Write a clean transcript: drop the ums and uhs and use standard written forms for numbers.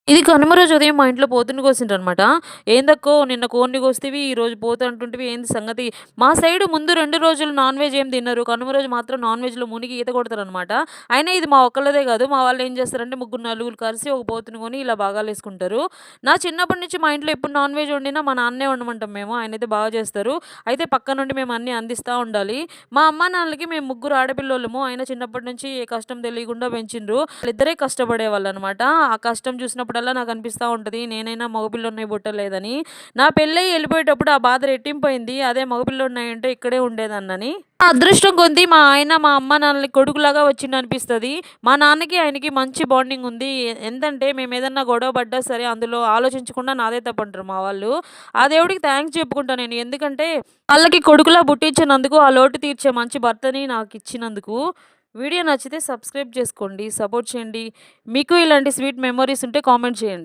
ఇది కనుమ రోజు ఉదయం మా ఇంట్లో పోతుని కోసిండ్రనమాట. "ఏందక్కో నిన్న కోడిని కోస్తివి, ఈరోజు పోతు అంటుంటివి ఏంది సంగతి?" మా సైడు ముందు 2 రోజులు నాన్ వెజ్ ఏం తినరు. కనుమ రోజు మాత్రం నాన్ వెజ్‌లో మునిగి ఈత కొడతారనమాట. అయినా ఇది మా ఒక్కళ్ళదే గాదు. మా వాళ్ళేం చేస్తారంటే ముగ్గురు, నలుగురు కలిసి ఒక పోతుని కొని ఇలా భాగాలేసుకుంటారు. నా చిన్నప్పటి నుంచి మా ఇంట్లో ఎప్పుడు నాన్ వెజ్ వండినా మా నాన్నే వండమంటాం మేము. ఆయనైతే బాగా చేస్తారు. అయితే పక్క నుండి మేము అన్నీ అందిస్తా ఉండాలి. మా అమ్మా, నాన్నలకి మేము ముగ్గురు ఆడపిల్లోళ్ళము. అయినా చిన్నప్పటి నుంచి ఏ కష్టం తెలియకుండా పెంచిండ్రు. వాళ్ళిద్దరే కష్టపడేవాళ్ళనమాట. ఆ కష్టం చూసినప్పుడల్లా నాకనిపిస్తా ఉంటది. నేనైనా మగపిల్లోడినై పుట్టలేదని. నా పెళ్ళై ఎళ్ళిపోయేటప్పుడు ఆ బాధ రెట్టింపయింది. అదే మగపిల్లోడినయ్యుంటే ఇక్కడే ఉండేదాన్నని. నా అదృష్టం కొద్దీ మా ఆయన మా అమ్మ నాన్నలకి కొడుకులాగా వచ్చిండనిపిస్తది. మా నాన్నకి, ఆయనకి మంచి బాండింగ్ ఉంది. ఎంతంటే మేమేదన్నా గొడవ పడ్డా సరే అందులో ఆలోచించకుండా నాదే తప్పంటారు మా వాళ్ళు. ఆ దేవుడికి థాంక్స్ చెప్పుకుంటా నేను. ఎందుకంటే వాళ్ళకి కొడుకులా పుట్టించినందుకు, ఆ లోటు తీర్చే మంచి భర్తని నాకిచ్చినందుకు. వీడియో నచ్చితే సబ్స్క్రైబ్ చేసుకోండి. సపోర్ట్ చేయండి. మీకు ఇలాంటి స్వీట్ మెమోరీస్ ఉంటే కామెంట్ చేయండి.